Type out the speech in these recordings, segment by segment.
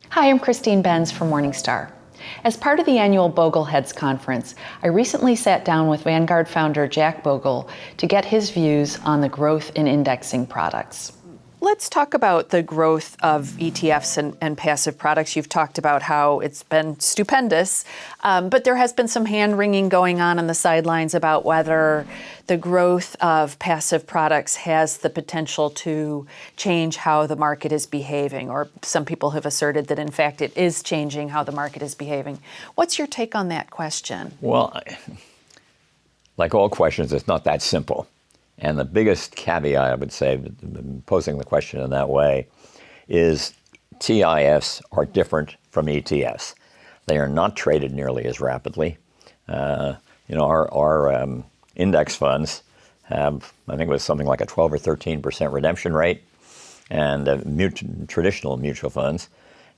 Hi, I'm Christine Benz from Morningstar. As part of the annual Bogleheads conference, I recently sat down with Vanguard founder Jack Bogle to get his views on the growth in indexing products. Let's talk about the growth of ETFs and passive products. You've talked about how it's been stupendous, but there has been some hand-wringing going on the sidelines about whether the growth of passive products has the potential to change how the market is behaving, or some people have asserted that, in fact, it is changing how the market is behaving. What's your take on that question? Well, like all questions, it's not that simple. And the biggest caveat, I would say, posing the question in that way, is TIFs are different from ETFs. They are not traded nearly as rapidly. Our index funds have, I think it was something like a 12 or 13% redemption rate, and traditional mutual funds.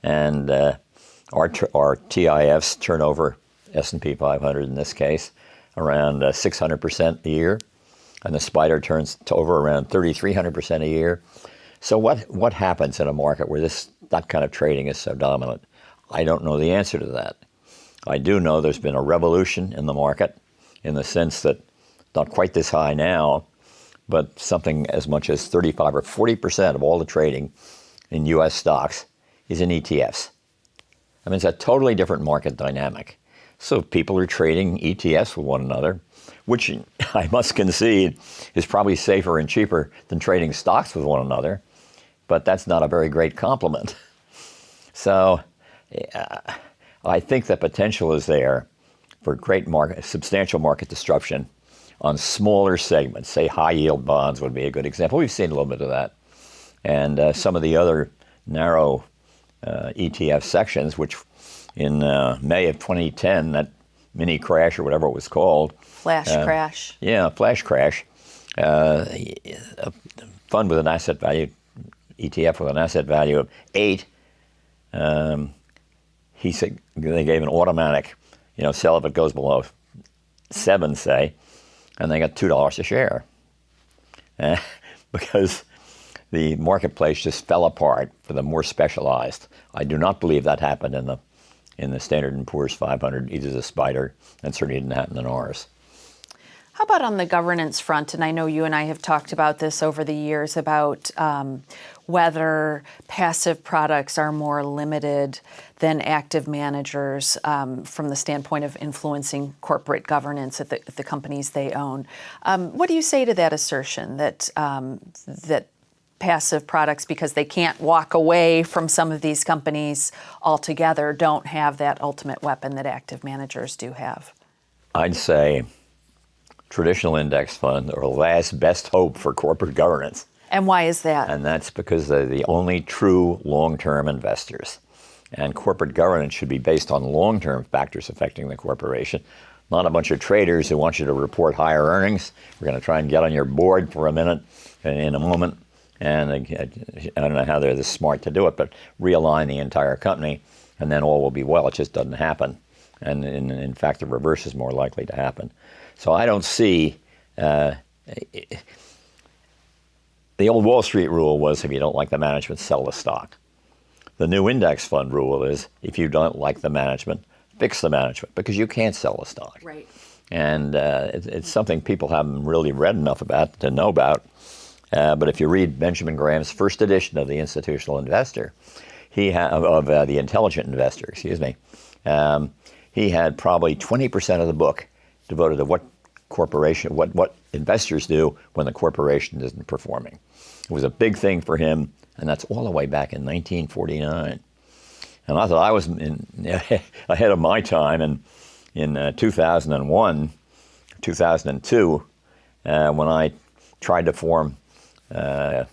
And our TIFs turn over, S&P 500 in this case, around 600% a year. And the spider turns to over around 3,300% a year. So what happens in a market where that kind of trading is so dominant? I don't know the answer to that. I do know there's been a revolution in the market in the sense that not quite this high now, but something as much as 35 or 40% of all the trading in U.S. stocks is in ETFs. I mean, it's a totally different market dynamic. So people are trading ETFs with one another, which I must concede is probably safer and cheaper than trading stocks with one another, but that's not a very great compliment. So I think the potential is there for substantial market disruption on smaller segments. Say high-yield bonds would be a good example. We've seen a little bit of that. And some of the other narrow ETF sections, which in May of 2010, that mini crash or whatever it was called. Flash crash. Yeah, flash crash. A fund with an asset value, ETF with an asset value of 8, he said they gave an automatic, sell if it goes below 7, say, and they got $2 a share. Because the marketplace just fell apart for the more specialized. I do not believe that happened in the Standard & Poor's 500, either the spider, and certainly didn't happen in ours. How about on the governance front? And I know you and I have talked about this over the years about whether passive products are more limited than active managers from the standpoint of influencing corporate governance at the companies they own. What do you say to that assertion that passive products, because they can't walk away from some of these companies altogether, don't have that ultimate weapon that active managers do have? I'd say traditional index funds are the last best hope for corporate governance. And why is that? And that's because they're the only true long-term investors. And corporate governance should be based on long-term factors affecting the corporation, not a bunch of traders who want you to report higher earnings. We're going to try and get on your board for a minute in a moment. And I don't know how they're this smart to do it, but realign the entire company, and then all will be well. It just doesn't happen. And in fact, the reverse is more likely to happen. So I don't see, the old Wall Street rule was if you don't like the management, sell the stock. The new index fund rule is if you don't like the management, fix the management, because you can't sell the stock. Right. And it's something people haven't really read enough about to know about. But if you read Benjamin Graham's first edition of The Institutional Investor, the Intelligent Investor, excuse me, he had probably 20% of the book devoted to what investors do when the corporation isn't performing. It was a big thing for him, and that's all the way back in 1949. And I thought I was ahead of my time, and in 2001, 2002, when I tried to form a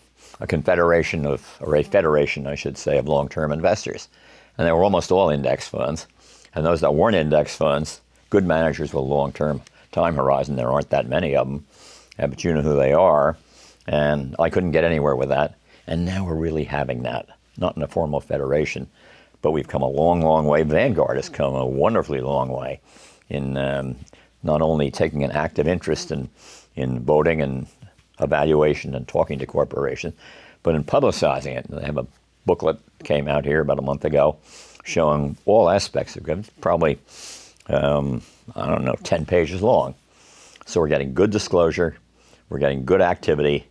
federation, I should say, of long-term investors. And they were almost all index funds. And those that weren't index funds, good managers with a long-term time horizon, there aren't that many of them, but you know who they are. And I couldn't get anywhere with that. And now we're really having that, not in a formal federation, but we've come a long, long way. Vanguard has come a wonderfully long way in not only taking an active interest in voting and evaluation and talking to corporations, but in publicizing it. They have a booklet came out here about a month ago showing all aspects of it. Probably, I don't know, 10 pages long. So we're getting good disclosure, we're getting good activity,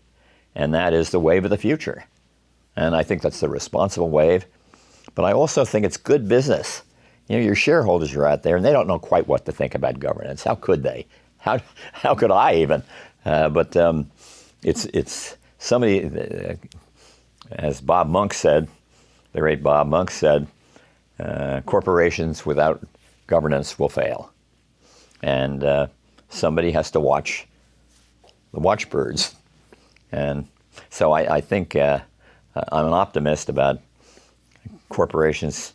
and that is the wave of the future. And I think that's the responsible wave. But I also think it's good business. Your shareholders are out there, and they don't know quite what to think about governance. How could they? How could I even? But it's somebody, as Bob Monk said, the great Bob Monk said, corporations without governance will fail. And somebody has to watch the watchbirds. And so I think I'm an optimist about corporations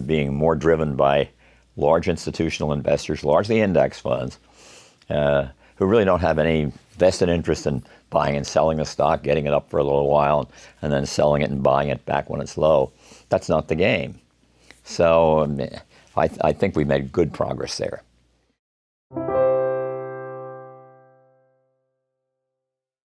being more driven by large institutional investors, largely index funds, who really don't have any vested interest in buying and selling the stock, getting it up for a little while, and then selling it and buying it back when it's low. That's not the game. So I think we made good progress there.